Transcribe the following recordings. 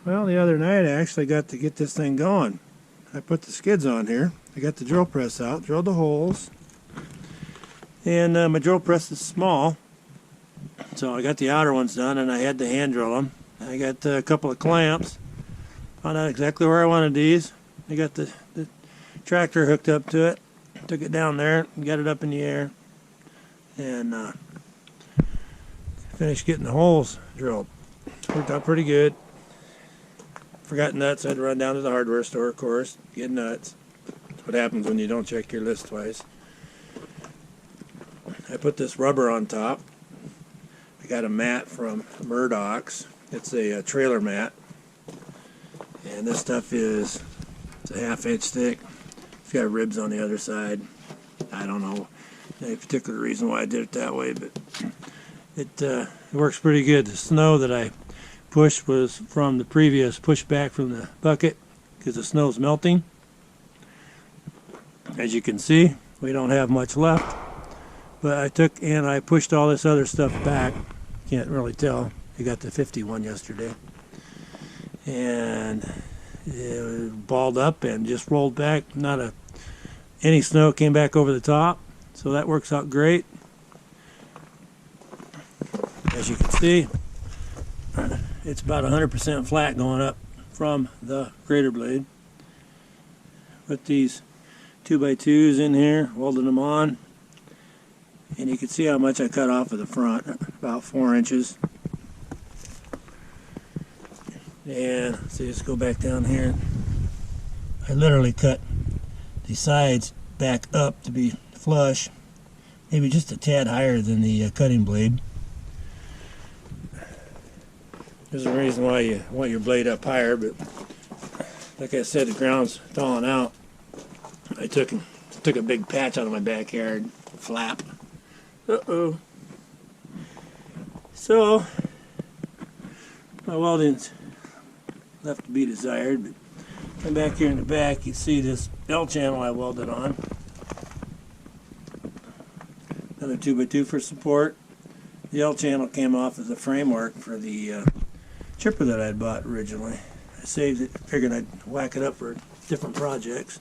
Well, the other night I actually got to get this thing going. I put the skids on here. I got the drill press out, drilled the holes. And my drill press is small. So I got the outer ones done and I had to hand drill them. I got a couple of clamps. Found out exactly where I wanted these. I got the tractor hooked up to it. Took it down there and got it up in the air. And finished getting the holes drilled. Worked out pretty good. Forgot nuts. I had to run down to the hardware store, of course, get nuts. That's what happens when you don't check your list twice. I put this rubber on top. I got a mat from Murdoch's. It's a trailer mat. And this stuff it's a 1/2 inch thick. It's got ribs on the other side. I don't know any particular reason why I did it that way, but it works pretty good. The snow that I pushed was from the previous pushback from the bucket because the snow's melting. As you can see, we don't have much left, but I took and I pushed all this other stuff back. Can't really tell. I got the 51 yesterday, and it balled up and just rolled back. Any snow came back over the top, so that works out great. As you can see, it's about 100% flat going up from the grater blade. Put these 2x2s in here, welded them on, and you can see how much I cut off of the front, about 4 inches. And so let's go back down here. I literally cut the sides back up to be flush, maybe just a tad higher than the cutting blade. There's a reason why you want your blade up higher, but like I said, the ground's thawing out. I took a big patch out of my backyard, flap. Uh-oh. So, my welding's left to be desired, but come back here in the back, you see this L channel I welded on. Another 2x2 for support. The L channel came off as a framework for the chipper that I'd bought originally. I saved it, figured I'd whack it up for different projects.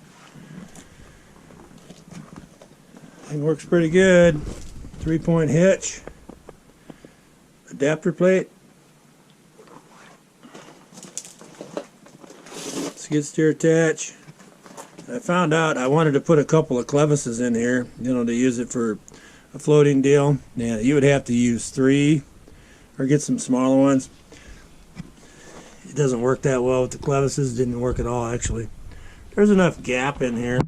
It works pretty good. 3-point hitch, adapter plate, skid steer attach. I found out I wanted to put a couple of clevises in here, to use it for a floating deal. Yeah, you would have to use 3 or get some smaller ones. It doesn't work that well with the clevises. Didn't work at all, actually. There's enough gap in here,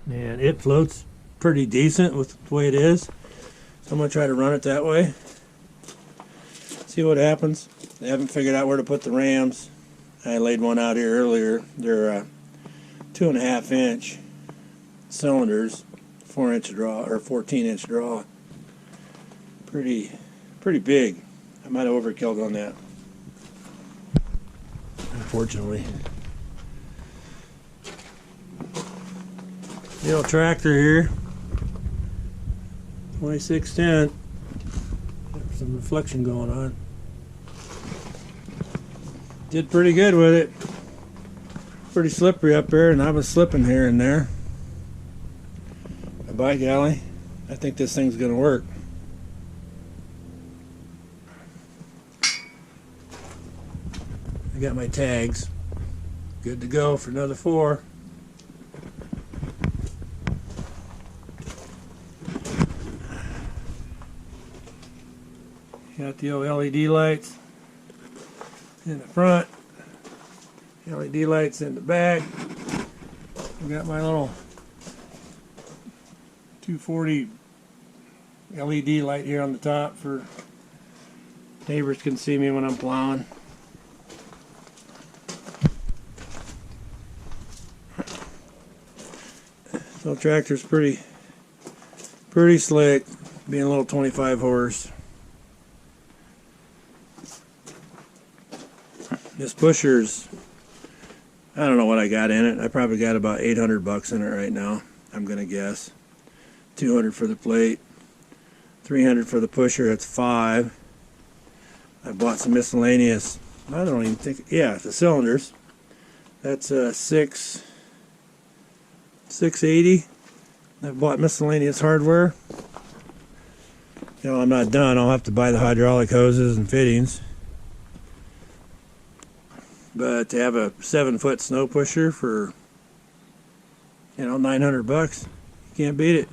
and it floats pretty decent with the way it is. So I'm going to try to run it that way. See what happens. I haven't figured out where to put the rams. I laid one out here earlier. They're 2.5 inch cylinders, 4-inch draw or 14-inch draw. Pretty big. I might have overkilled on that, unfortunately. The old tractor here, 2610. There's some reflection going on. Did pretty good with it. Pretty slippery up there, and I was slipping here and there. But by golly, I think this thing's gonna work. I got my tags. Good to go for another 4. Got the old LED lights in the front, LED lights in the back. I got my little 240 LED light here on the top for neighbors can see me when I'm plowing. So tractor's pretty slick, being a little 25 horse. This pusher's, I don't know what I got in it. I probably got about 800 bucks in it right now, I'm gonna guess. 200 for the plate, 300 for the pusher. That's 5. I bought some miscellaneous I don't even think, yeah, the cylinders. That's 680. I bought miscellaneous hardware. You know, I'm not done. I'll have to buy the hydraulic hoses and fittings. But to have a 7-foot snow pusher for, you know, $900, you can't beat it.